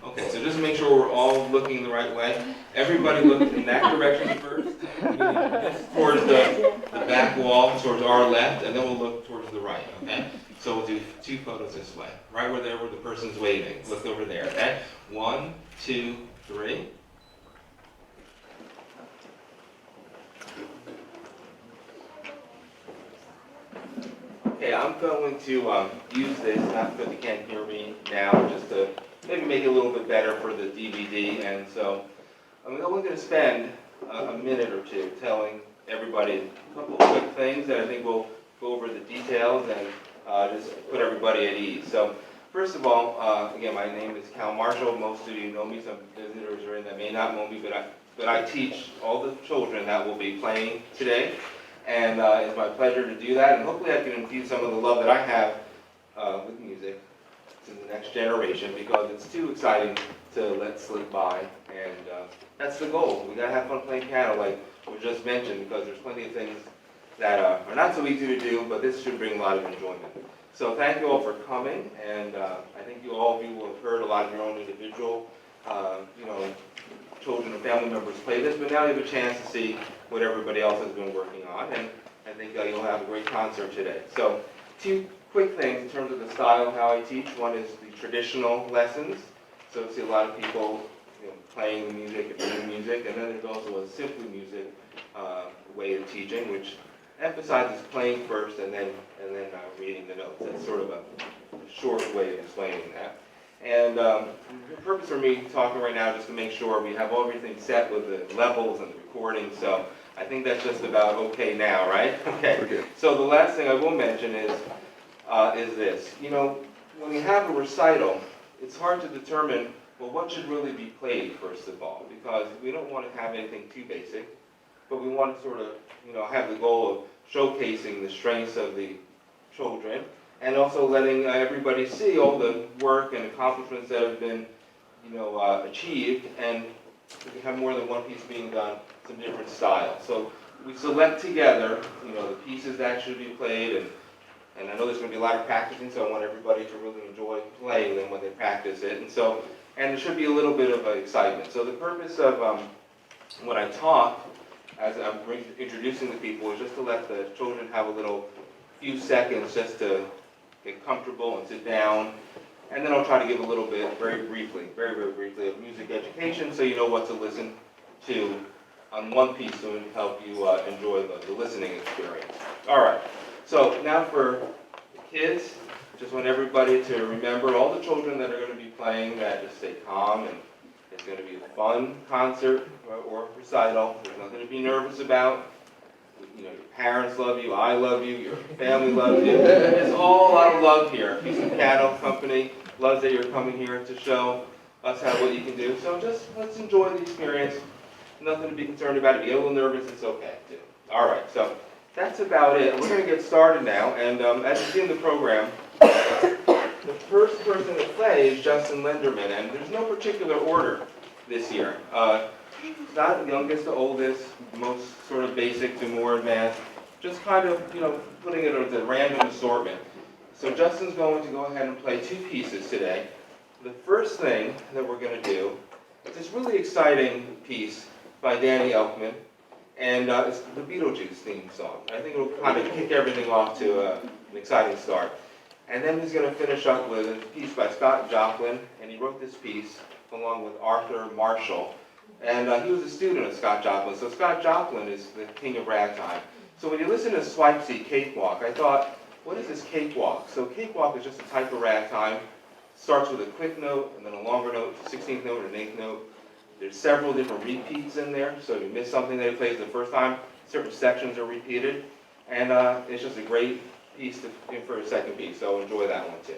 Okay, so just make sure we're all looking the right way. Everybody look in that direction first, towards the back wall, towards our left, and then we'll look towards the right, okay? So we'll do 2 photos this way. Right where there where the person's waving. Look over there, okay? 1, 2, 3. Okay, I'm going to use this, not because you can't hear me now, just to maybe make it a little bit better for the DVD. And so I'm only going to spend a minute or two telling everybody a couple of quick things that I think will go over the details and just put everybody at ease. So first of all, again, my name is Cal Marshall. Most of you know me. Some visitors are in that may not know me, but I teach all the children that will be playing today. And it's my pleasure to do that, and hopefully I can infuse some of the love that I have with music to the next generation, because it's too exciting to let slip by, and that's the goal. We gotta have fun playing piano, like we just mentioned, because there's plenty of things that are not so easy to do, but this should bring a lot of enjoyment. So thank you all for coming, and I think all of you will have heard a lot of your own individual, children and family members play this, but now you have a chance to see what everybody else has been working on, and I think you'll have a great concert today. So 2 quick things in terms of the style of how I teach. One is the traditional lessons, so you see a lot of people playing the music and reading music, and then there's also a simply music way of teaching, which emphasizes playing first and then reading the notes. That's sort of a short way of explaining that. And the purpose for me talking right now is just to make sure we have everything set with the levels and the recording. So I think that's just about okay now, right? Okay. So the last thing I will mention is this. When we have a recital, it's hard to determine, well, what should really be played first of all, because we don't want to have anything too basic, but we want to sort of, have the goal of showcasing the strengths of the children, and also letting everybody see all the work and accomplishments that have been, achieved, and we have more than one piece being done, some different styles. So we select together, the pieces that should be played, and I know there's going to be a lot of practicing, so I want everybody to really enjoy playing them when they practice it, and there should be a little bit of excitement. So the purpose of when I talk, as I'm introducing the people, is just to let the children have a few seconds just to get comfortable and sit down, and then I'll try to give a little bit, very briefly, of music education, so you know what to listen to on one piece to help you enjoy the listening experience. All right, so now for the kids, just want everybody to remember, all the children that are going to be playing, that just stay calm, and it's going to be a fun concert or recital. There's nothing to be nervous about. Your parents love you, I love you, your family loves you. There's all a lot of love here. Bechstein Piano Company loves that you're coming here to show us what you can do. So just let's enjoy the experience. Nothing to be concerned about. If you get a little nervous, it's okay too. All right, so that's about it. We're going to get started now. And as you see in the program, the first person to play is Justin Linderman. And there's no particular order this year. It's not youngest to oldest, most sort of basic to more advanced, just kind of, putting it as a random assortment. So Justin's going to go ahead and play 2 pieces today. The first thing that we're going to do is this really exciting piece by Danny Elfman, and it's the Beetlejuice theme song. I think it'll kind of kick everything off to an exciting start. And then he's going to finish up with a piece by Scott Joplin, and he wrote this piece along with Arthur Marshall. And he was a student of Scott Joplin. So Scott Joplin is the king of ragtime. So when you listen to Swipesy Cakewalk, I thought, what is this cakewalk? So cakewalk is just a type of ragtime. Starts with a quick note, and then a longer note, 16th note, and an 8th note. There's several different repeats in there. So if you miss something that he plays the first time, certain sections are repeated. And it's just a great piece for a second piece. So enjoy that one too.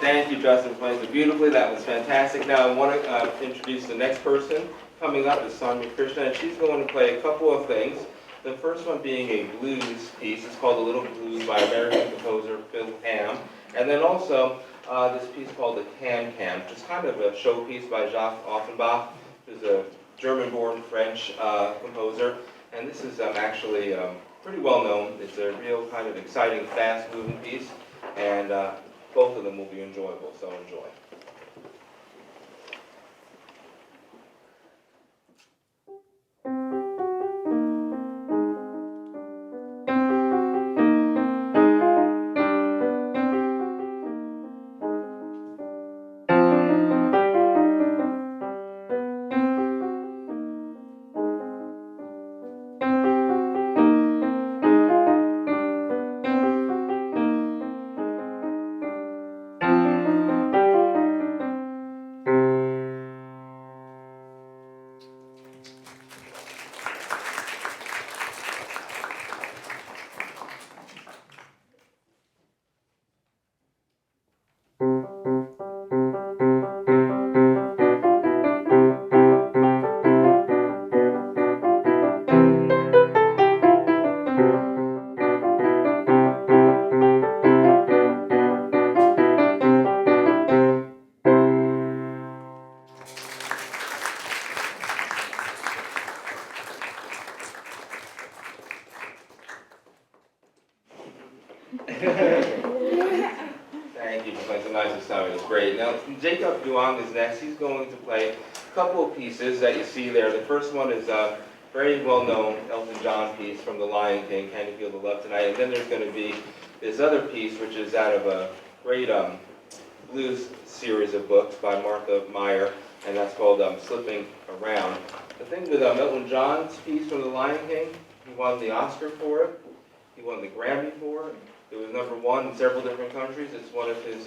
Thank you, Justin, for playing so beautifully. That was fantastic. Now I want to introduce the next person. Coming up is Sonia Krishna, and she's going to play a couple of things. The first one being a blues piece. It's called The Little Blues by American composer Phil Ham. And then also this piece called The Can-Can, which is kind of a showpiece by Jacques Offenbach, who's a German-born French composer. And this is actually pretty well known. It's a real kind of exciting, fast-moving piece. And both of them will be enjoyable, so enjoy. Thank you for playing so nice this time. It was great. Now, Jacob Duong is next. He's going to play a couple of pieces that you see there. The first one is a very well-known Elton John piece from The Lion King, Can You Feel the Love Tonight? And then there's going to be this other piece, which is out of a great blues series of books by Martha Meyer, and that's called Slipping Around. The thing with Elton John's piece from The Lion King, he won the Oscar for it. He won the Grammy for it. It was #1 in several different countries. It's one of his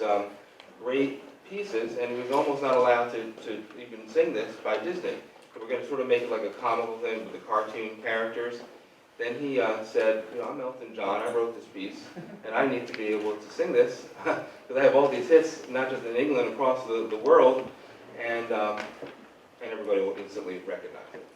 great pieces, and he was almost not allowed to even sing this by Disney. So we're going to sort of make it like a comical thing with the cartoon characters. Then he said, you know, I'm Elton John, I wrote this piece, and I need to be able to sing this, because I have all these hits, not just in England, across the world, and everybody will instantly recognize it.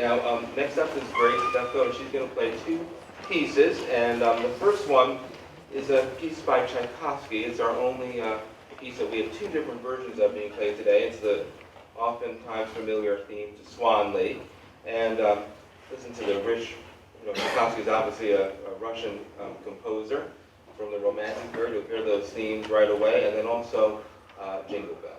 Now, next up is Grace Stefko, and she's going to play two pieces. And the first one is a piece by Tchaikovsky. It's our only piece that we have two different versions of being played today. It's the oftentimes familiar theme to Swan Lake. And listen to the rich, Tchaikovsky is obviously a Russian composer from the Romantic period. You'll hear those themes right away. And then also Jingle Bells.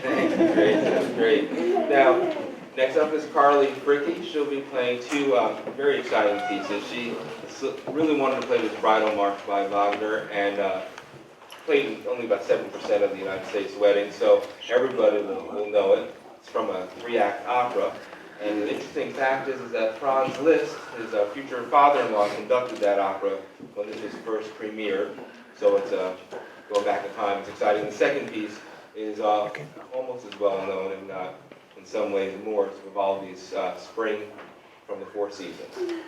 Thank you, great, that was great. Now, next up is Carly Fricky. She'll be playing two very exciting pieces. She really wanted to play this Bridal March by Wagner, and played in only about 7% of the United States weddings, so everybody will know it. It's from a 3-act opera. And the interesting fact is that Franz Liszt, his future father-in-law, conducted that opera when this was first premiered. So it's going back in time, it's exciting. The second piece is almost as well known, and in some ways more. It's Vivaldi's Spring from the Four Seasons.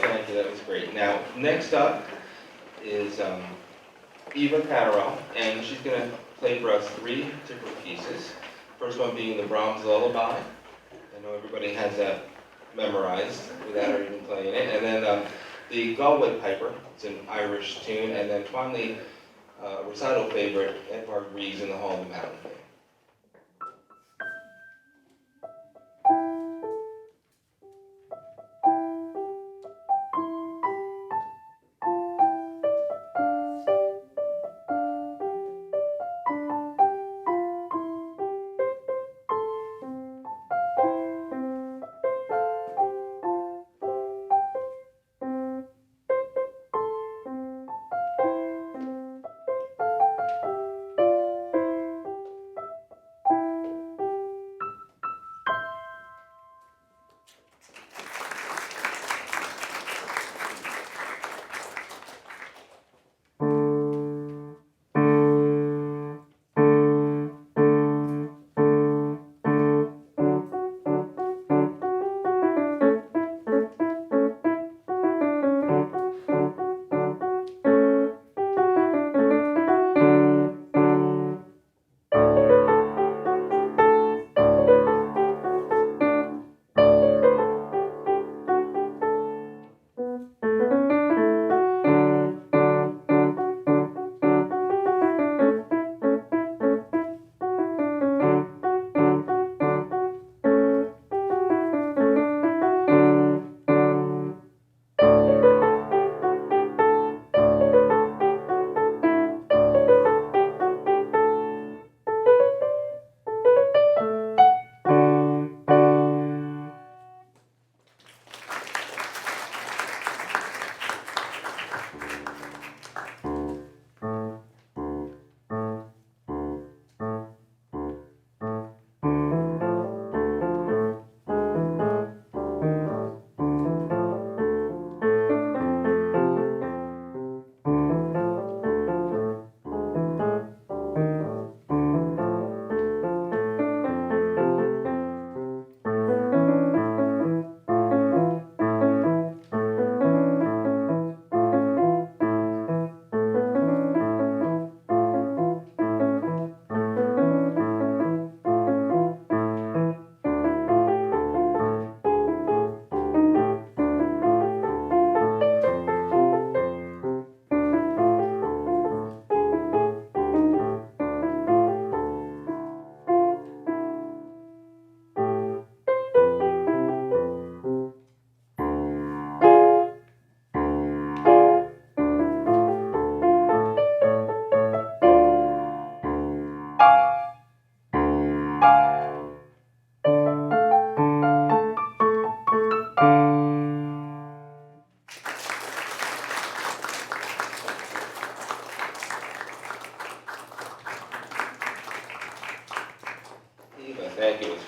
Thank you, that was great. Now, next up is Eva Catterall, and she's going to play for us 3 different pieces. First one being the Brahms Lullaby. I know everybody has that memorized without her even playing it. And then the Galway Piper, it's an Irish tune. And then finally, recital favorite, Edvard Grieg's in the Hall of the Mountain.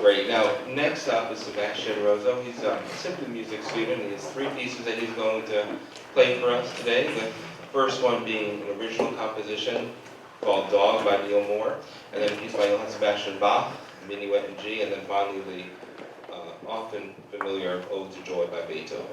Great. Now, next up is Sebastian Rozo. He's a simple music student. He has 3 pieces that he's going to play for us today. The first one being an original composition called Dog by Neil Moore, and then a piece by Johann Sebastian Bach, Minuet in G, and then finally the often familiar Ode to Joy by Beethoven.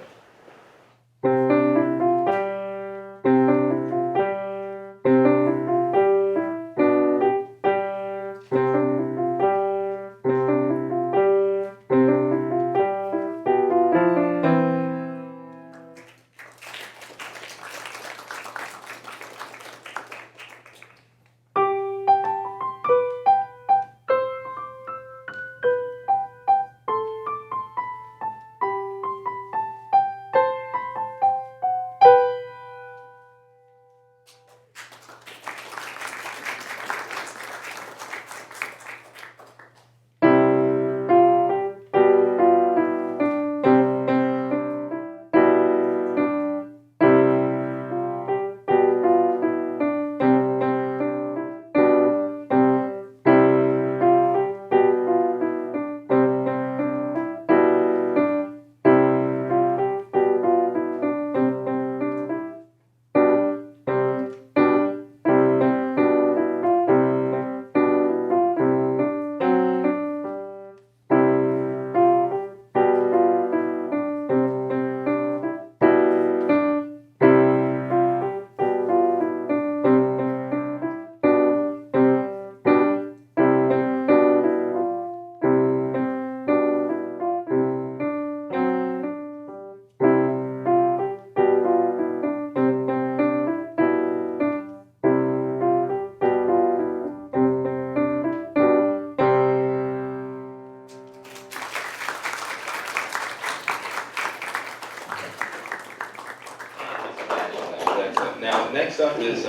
Now, next up is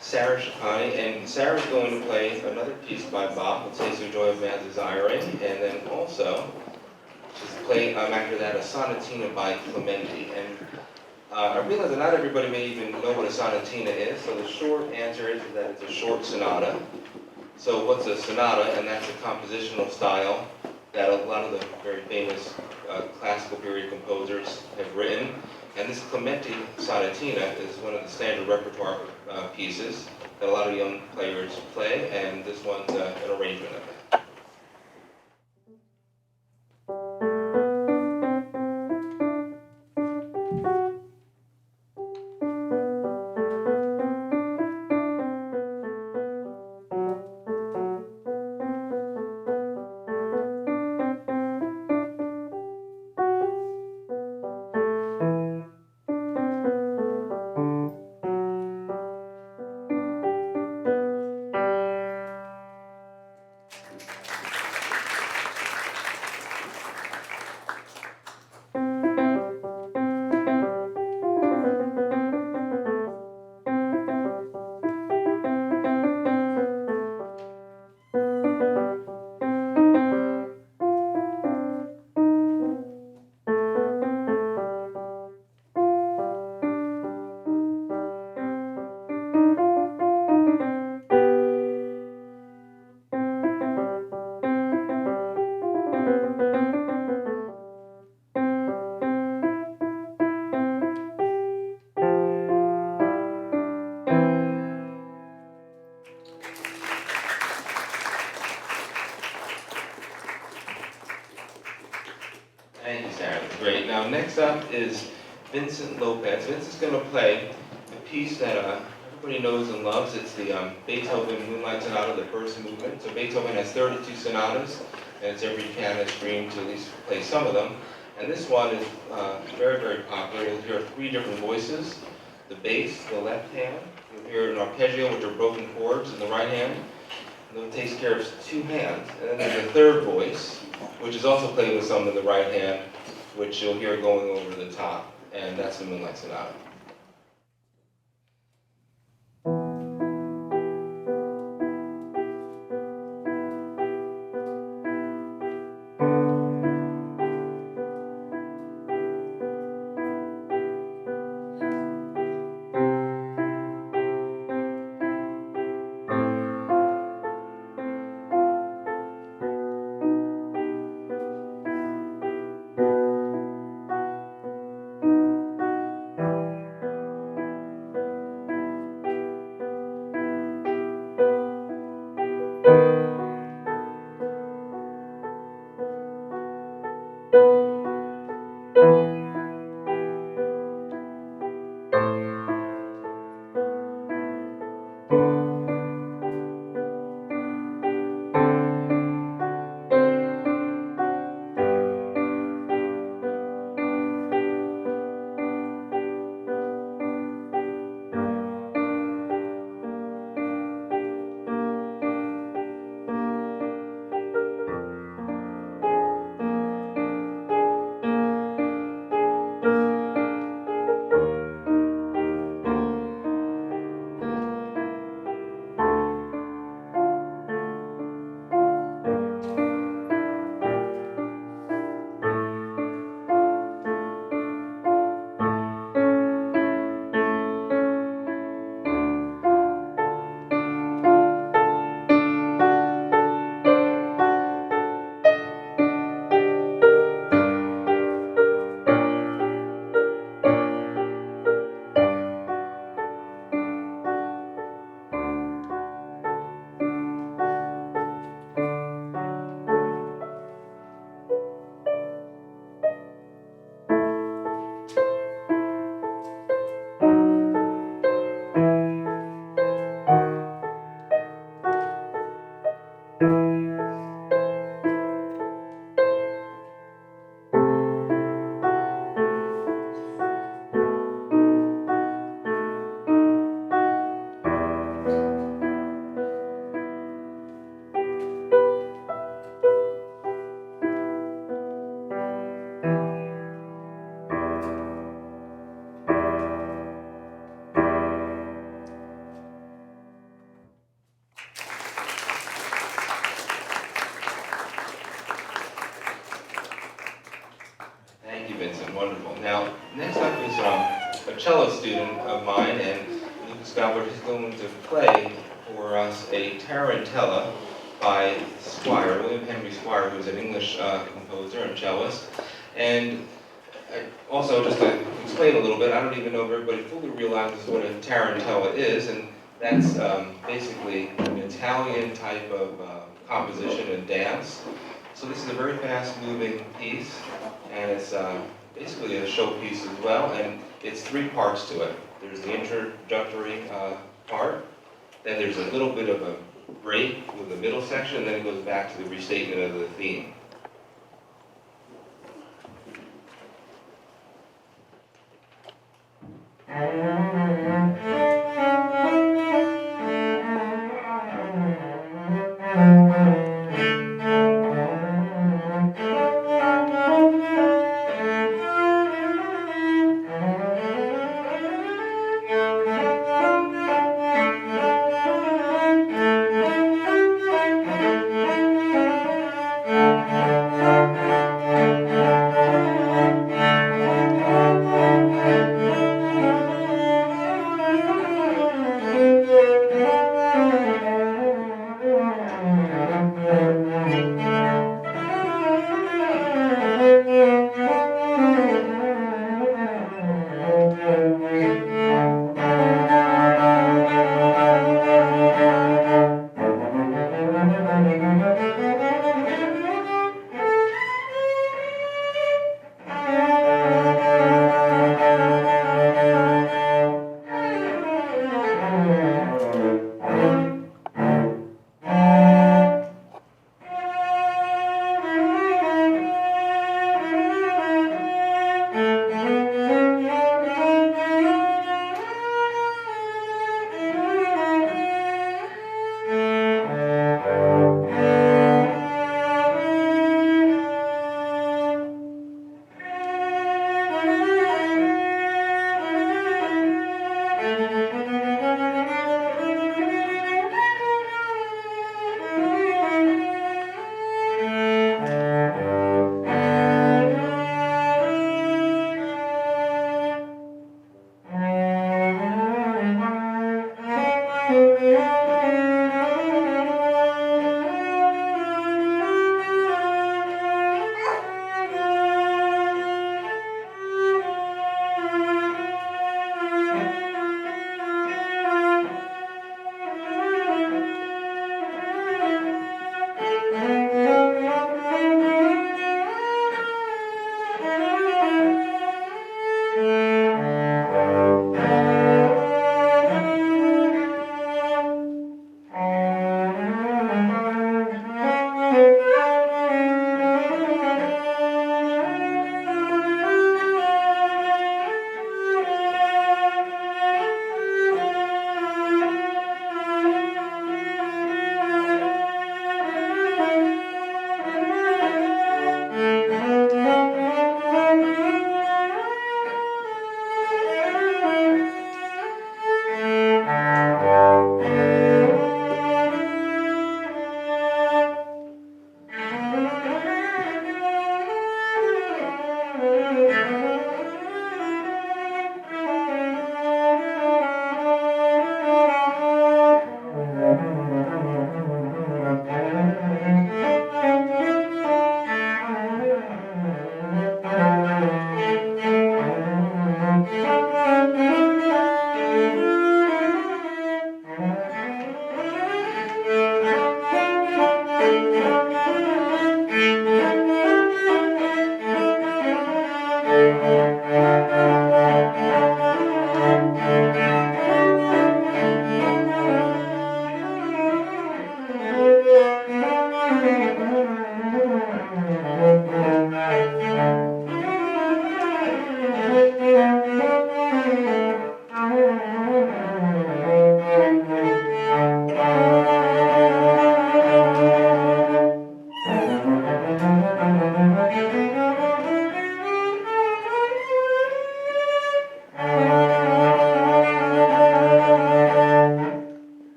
Sarah Shapani, and Sarah's going to play another piece by Bach, "What Tastes the Joy of Man's Desiring," and then also she's playing after that a sonatina by Clementi. And I realize that not everybody may even know what a sonatina is, so the short answer is that it's a short sonata. So what's a sonata? And that's a compositional style that a lot of the very famous classical period composers have written. And this Clementi sonatina is one of the standard repertoire pieces that a lot of young players play, and this one's an arrangement of it. Thank you, Sarah. Great. Now, next up is Vincent Lopez. Vincent's going to play a piece that everybody knows and loves. It's the Beethoven Moonlight Sonata, the first movement. So Beethoven has 32 sonatas, and it's every pianist's dream to at least play some of them. And this one is very, very popular. You'll hear 3 different voices. The bass, the left hand. You'll hear an arpeggio, which are broken chords, in the right hand. And that takes care of 2 hands. And then there's a third voice, which is also played with some in the right hand, which you'll hear going over the top. And that's the Moonlight Sonata. is a cello student of mine, and Lucas Galbert is going to play for us a tarantella by Squire, William Henry Squire, who's an English composer and cellist. And also, just to explain a little bit, I don't even know if everybody fully realizes what a tarantella is, and that's basically an Italian type of composition and dance. So this is a very fast-moving piece, and it's basically a showpiece as well, and it's three parts to it. There's the introductory part, then there's a little bit of a break with the middle section, and then it goes back to the restatement of the theme.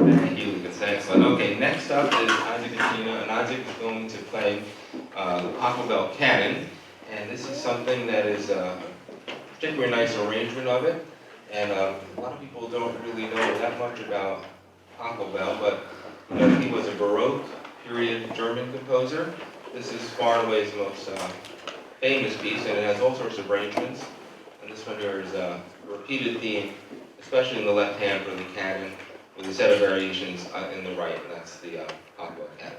Thank you, Lucas. Excellent. Okay, next up is Isaac and Tina, and Isaac is going to play the Pachelbel Canon, and this is something that is a particularly nice arrangement of it, and a lot of people don't really know that much about Pachelbel, but he was a Baroque period German composer. This is far and away his most famous piece, and it has all sorts of arrangements, and this one here is a repeated theme, especially in the left hand for the canon, with a set of variations in the right, and that's the Pachelbel canon.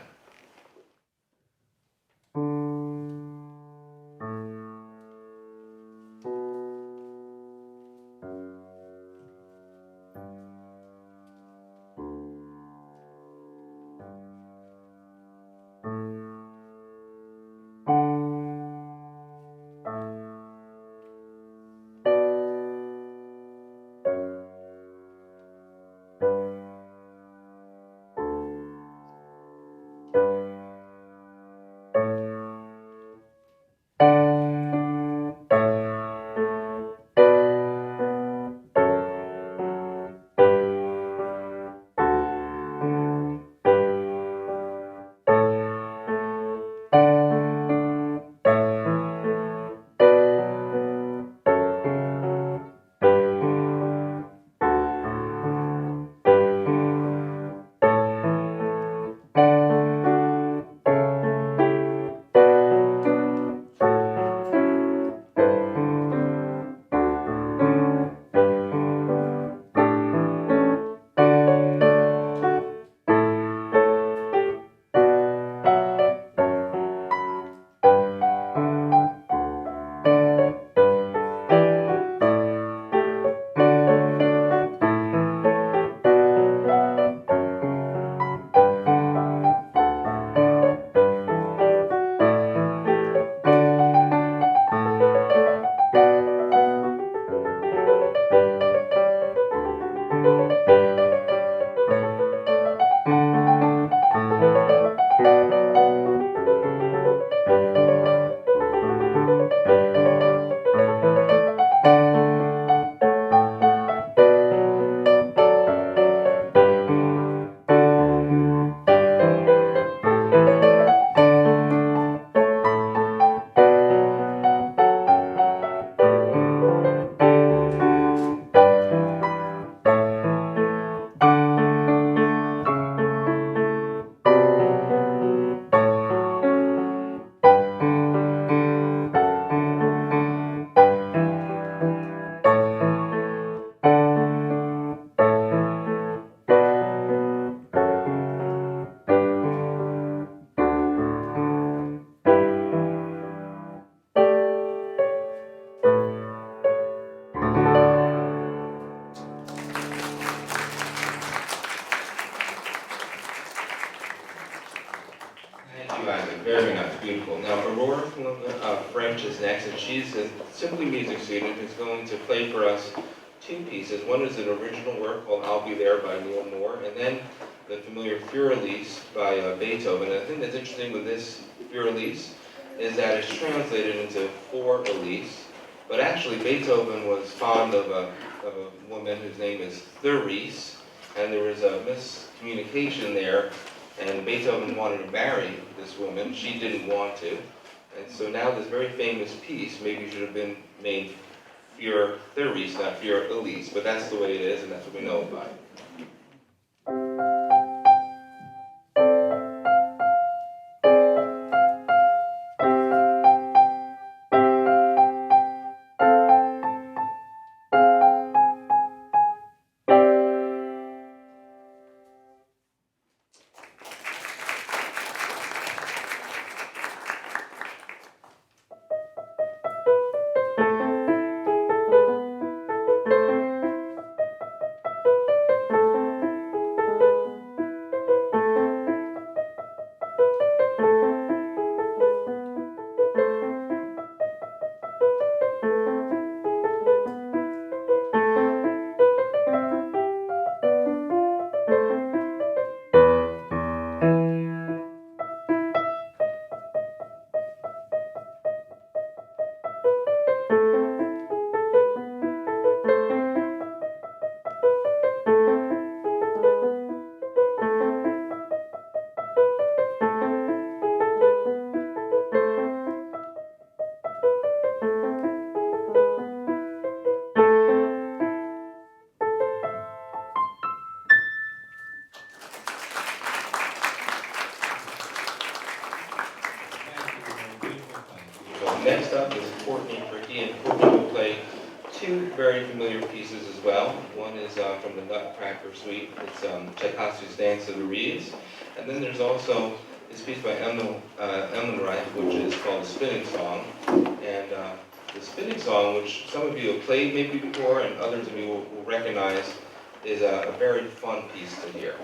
Very nice, beautiful. Now, Aurora French is next, and she's a simply music student who's going to play for us two pieces. One is an original work called I'll Be There by Neil Moore, and then the familiar Fur-Elise by Beethoven. And the thing that's interesting with this Fur-Elise is that it's translated into For-Elise, but actually Beethoven was fond of a woman whose name is Therese, and there was a miscommunication there, and Beethoven wanted to marry this woman. She didn't want to. And so now this very famous piece maybe should have been named Für Therese, not Für Elise, but that's the way it is, and that's what we know about it. Courtney Fricky, and Courtney will play two very familiar pieces as well. One is from the Nutcracker Suite. It's Tchaikovsky's Dance of the Reeds. And then there's also this piece by Emlenreich, which is called The Spinning Song. And the Spinning Song, which some of you have played maybe before and others of you will recognize, is a very fun piece to hear.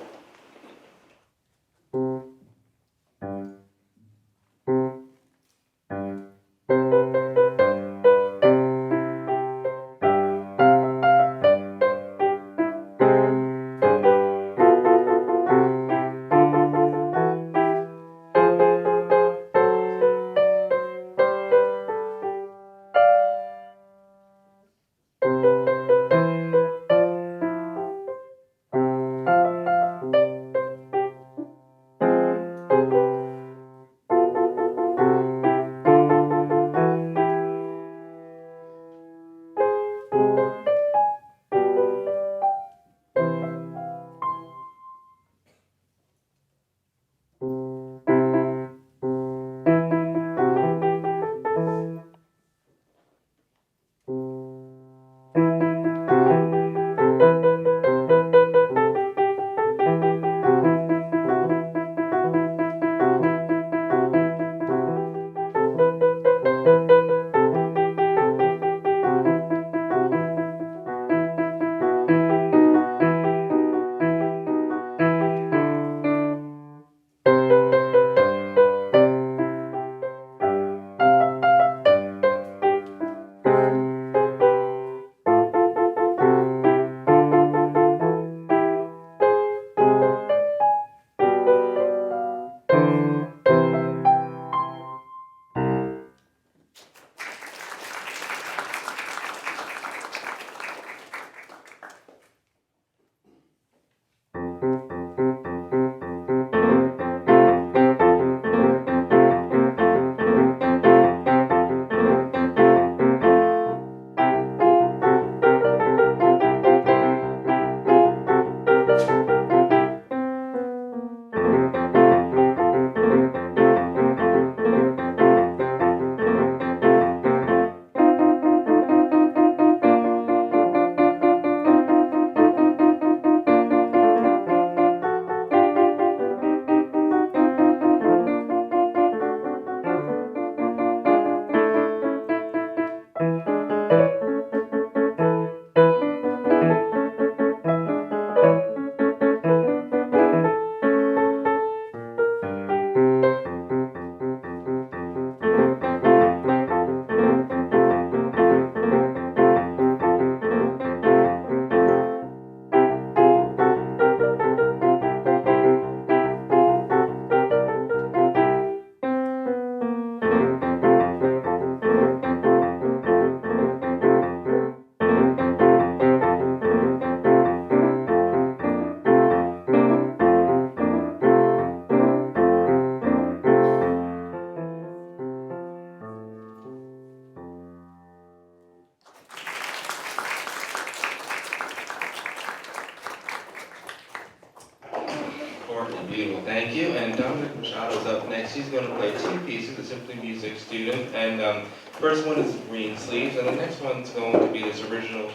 Beautiful, thank you. And Dominic Machado's up next. He's going to play two pieces, the Simply Music student. And first one is Green Sleeves, and the next one's going to be this original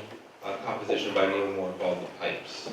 composition by Neil Moore called The Pipes.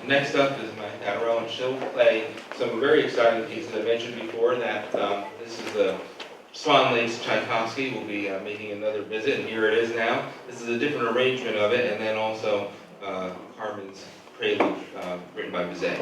Next up is my Catarelle, and she'll play some very exciting pieces. I mentioned before that this is the Swan Lake's Tchaikovsky. Will be making another visit, and here it is now. This is a different arrangement of it, and then also Carmen's Prelude, written by Bizet.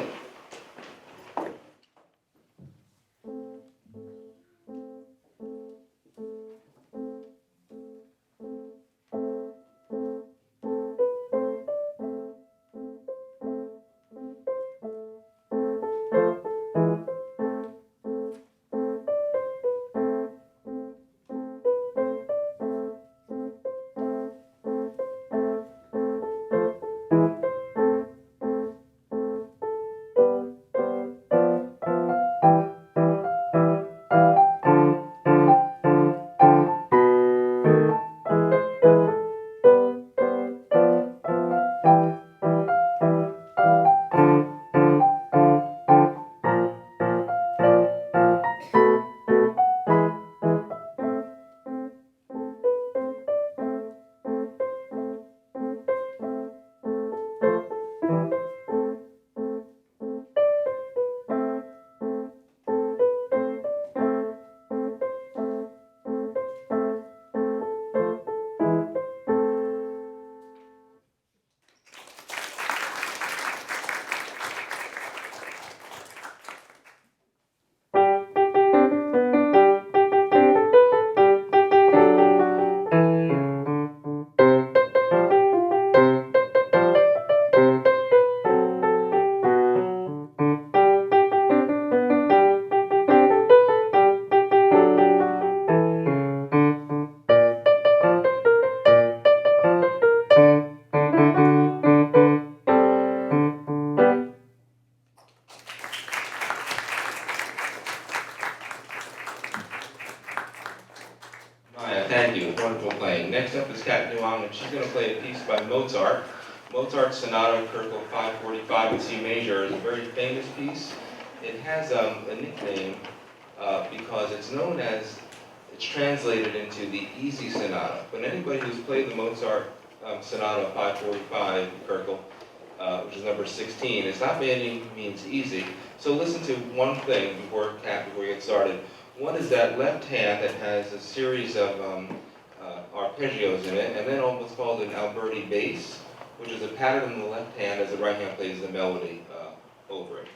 Thank you. Wonderful playing. Next up is Kat Nuong, and she's going to play a piece by Mozart. Mozart's Sonata Circle 545 in C major is a very famous piece. It has a nickname because it's known as, it's translated into the Easy Sonata. But anybody who's played the Mozart Sonata 545 Circle, which is number 16, it's not by any means easy. So listen to one thing before we get started. One is that left hand that has a series of arpeggios in it, and then what's called an Alberti bass, which is a pattern in the left hand as the right hand plays the melody over it.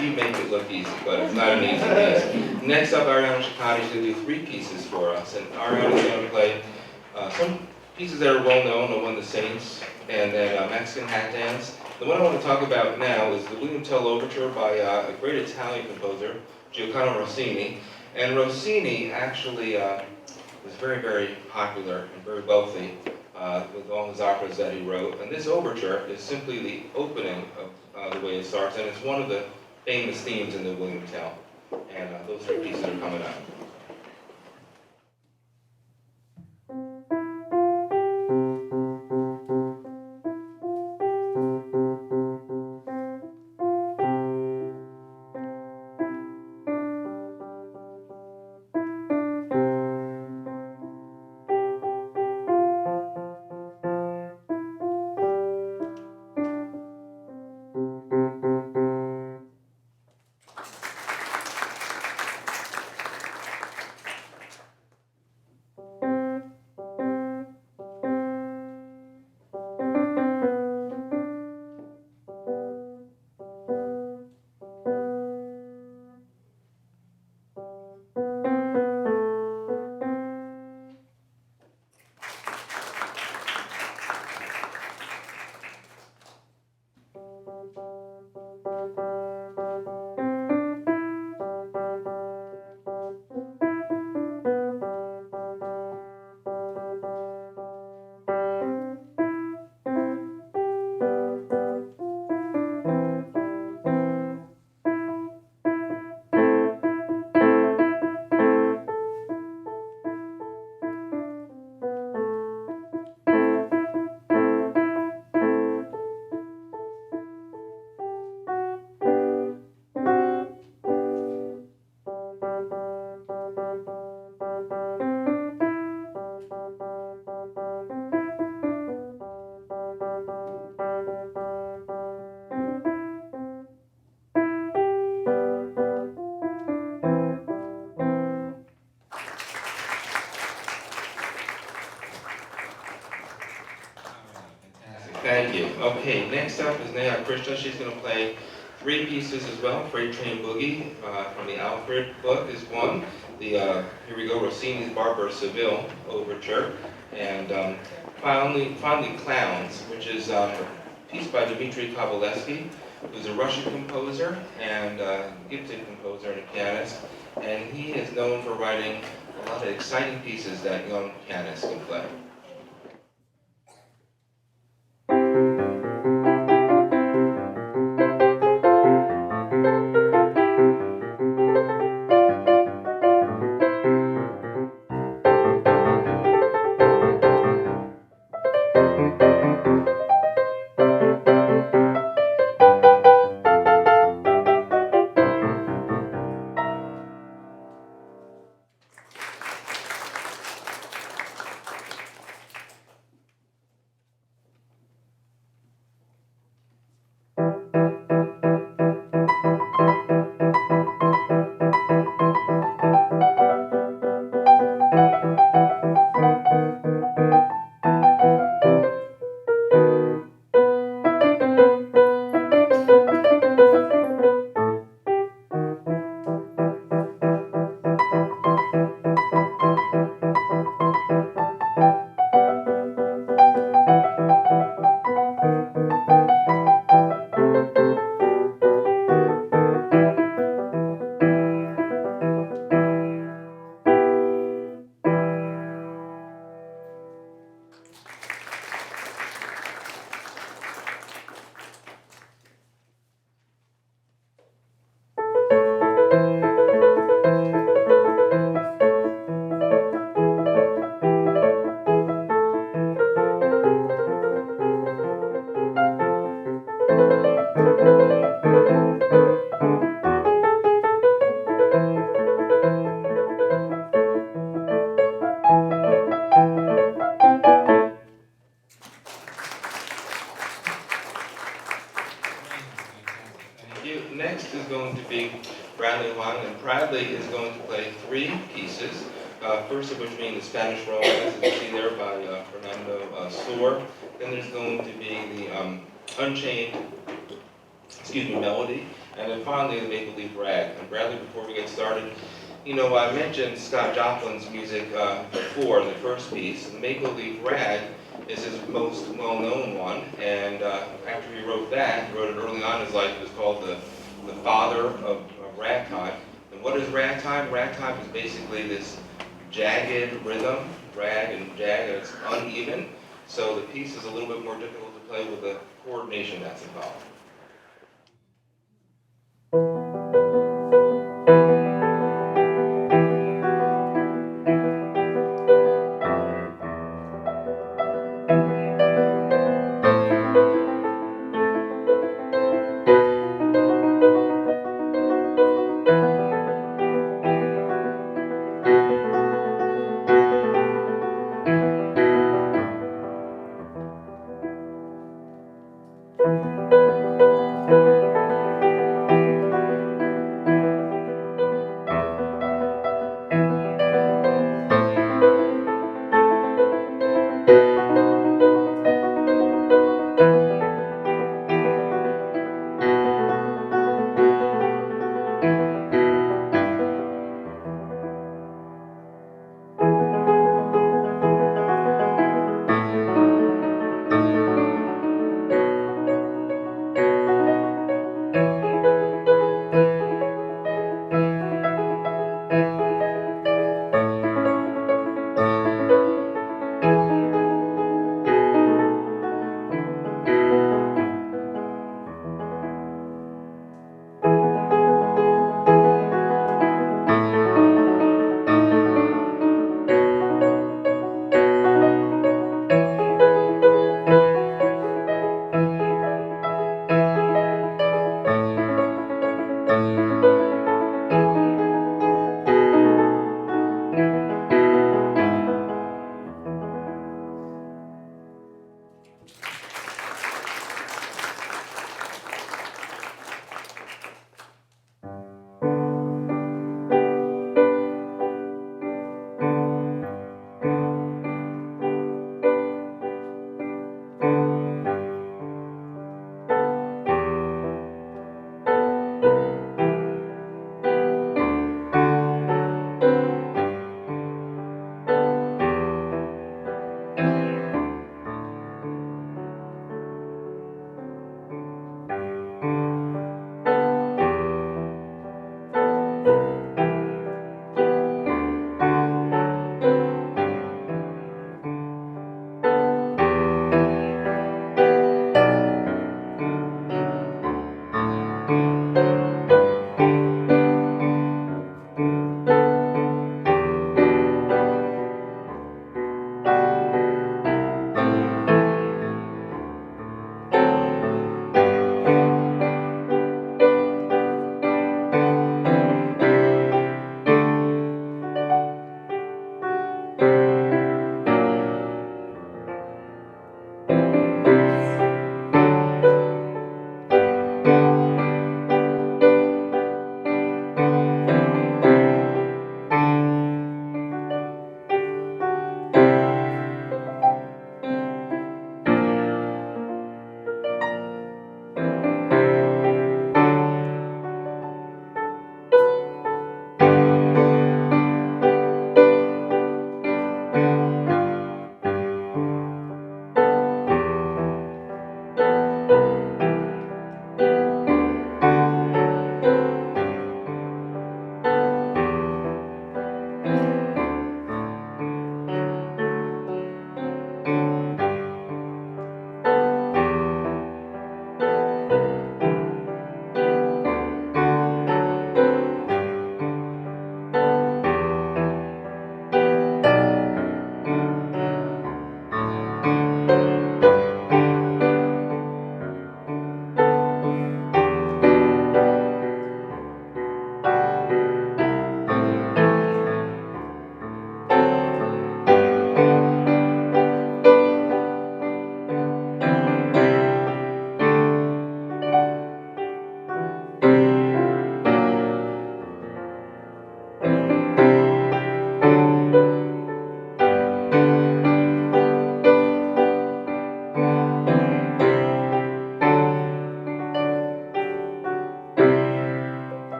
You make it look easy, but it's not an easy piece. Next up, Ariana Shikati is going to do 3 pieces for us, and Ariana is going to play some pieces that are well known, The One the Saints, and then Mexican Hat Dance. The one I want to talk about now is the William Tell Overture by a great Italian composer, Giacomo Rossini. And Rossini actually was very, very popular and very wealthy with all his operas that he wrote. And this overture is simply the opening of the way it starts, and it's one of the famous themes in the William Tell. And those 3 pieces are coming up. Okay, next up is Neha Krishna. She's going to play three pieces as well. Freight Train Boogie from the Alfred book is one. Here we go, Rossini's Barber of Seville Overture. And finally Clowns, which is a piece by Dmitri Kovalevsky, who's a Russian composer and gifted composer and a pianist. And he is known for writing a lot of exciting pieces that young pianists can play. Next is going to be Bradley Wang, and Bradley is going to play three pieces. First of which being the Spanish Romance, as you see there by Fernando Sour. Then there's going to be the Unchained, Melody, and then finally the Maple Leaf Rag. And Bradley, before we get started, you know, I mentioned Scott Joplin's music before in the first piece. The Maple Leaf Rag is his most well-known one, and after he wrote that, he wrote it early on in his life. It was called the father of ragtime. And what is ragtime? Ragtime is basically this jagged rhythm, rag and jag, and it's uneven. So the piece is a little bit more difficult to play with the coordination that's involved.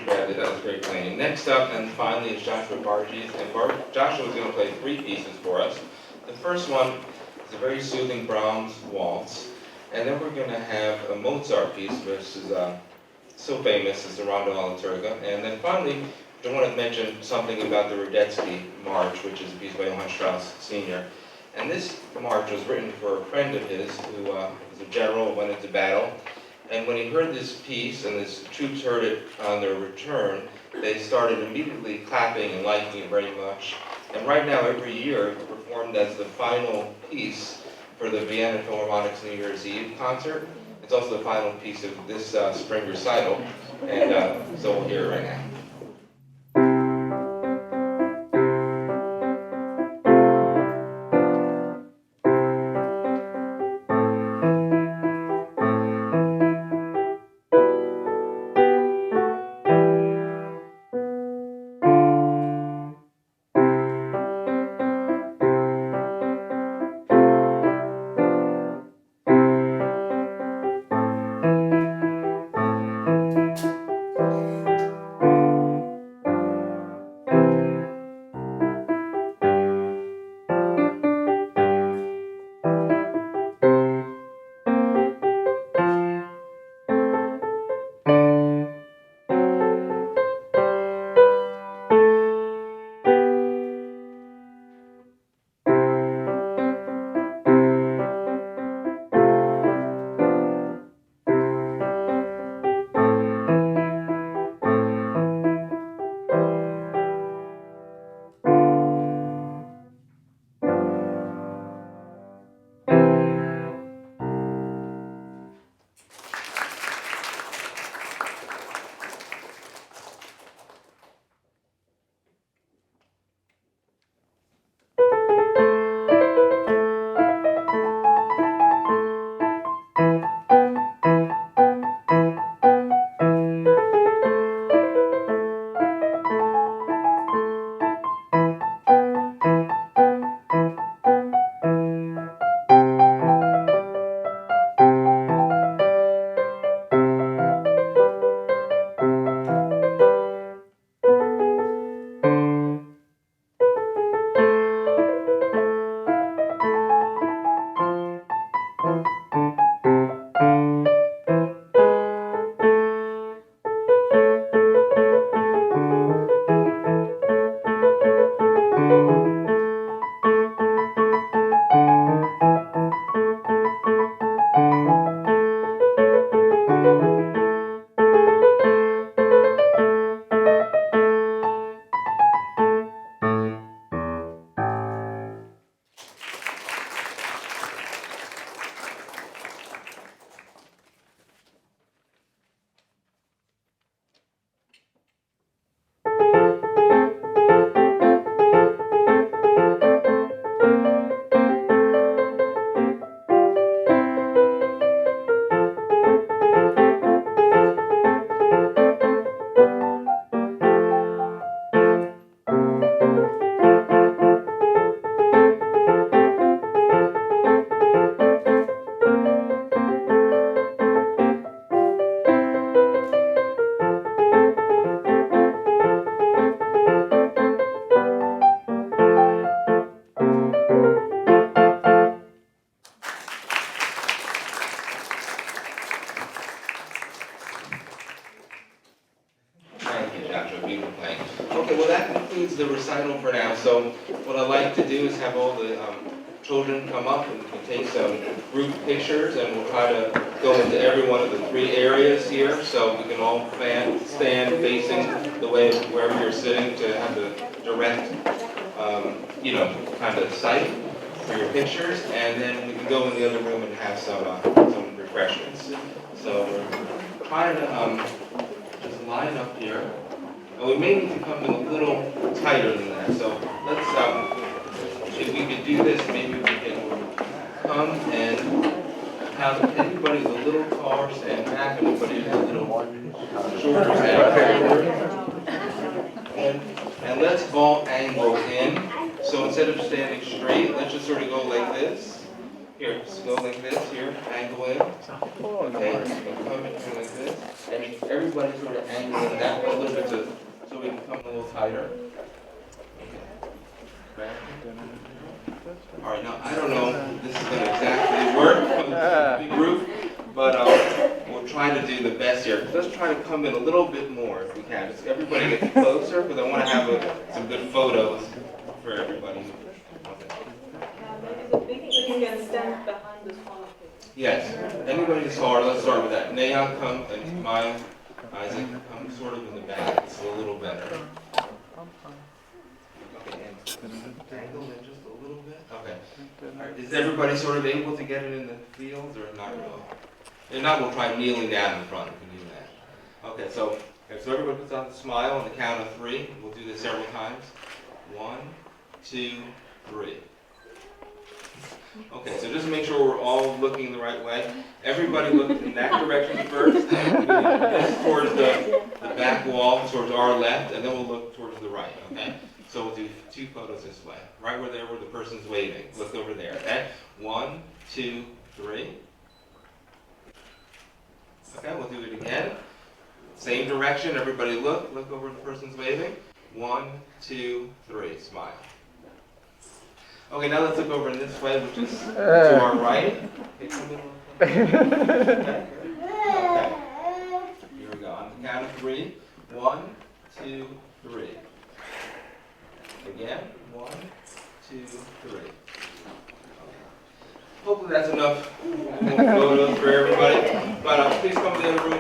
Bradley, that was great playing. Next up, and finally, is Joshua Barges. And Joshua is going to play 3 pieces for us. The first one is a very soothing Brahms waltz. And then we're going to have a Mozart piece, which is so famous, is the Rondo alla Turca. And then finally, I want to mention something about the Radetzky March, which is a piece by Johann Strauss Sr. And this march was written for a friend of his who was a general, went into battle. And when he heard this piece, and his troops heard it on their return, they started immediately clapping and liking it very much. And right now, every year, it's performed as the final piece for the Vienna Philharmonic's New Year's Eve concert. It's also the final piece of this spring recital, and so we'll hear it right now. Okay, well that concludes the recital for now. So what I'd like to do is have all the children come up and take some group pictures, and we'll try to go into every one of the 3 areas here, so we can all stand facing the way of wherever you're sitting to have the direct, kind of sight for your pictures, and then we can go in the other room and have some refreshments. So we're trying to just line up here. And we may need to come in a little tighter than that. So let's, if we could do this, maybe we can come and have everybody's a little taller stand back, and everybody's a little shorter stand forward. And let's all angle in. So instead of standing straight, let's just sort of go like this. Here, just go like this, here, angle in. Okay, so come in here like this. And everybody sort of angle in that way a little bit so we can come a little tighter. Okay. All right, now I don't know if this is going to exactly work with the big group, but we'll try to do the best here. Let's try to come in a little bit more if we can. Just everybody get closer because I want to have some good photos for everybody. You can stand behind the small kids. Yes. Anybody taller, let's start with that. Neha, come, and Maya, Isaac, come sort of in the back. It's a little better. Okay, and angle in just a little bit. Okay. All right. Is everybody sort of able to get it in the fields or not really? If not, we'll try kneeling down in front. We can do that. Okay, so everybody puts on the smile on the count of 3. We'll do this several times. 1, 2, 3. Okay, so just make sure we're all looking the right way. Everybody look in that direction first. This towards the back wall, towards our left, and then we'll look towards the right, okay? So we'll do 2 photos this way. Right where the person's waving. Look over there, okay? 1, 2, 3. Okay, we'll do it again. Same direction, everybody look over the person's waving. 1, 2, 3, smile. Okay, now let's look over in this way, which is to our right. Okay, come in. Okay. Here we go. On the count of 3. 1, 2, 3. Again. 1, 2, 3. Okay. Hopefully that's enough photos for everybody. But please come to the other room.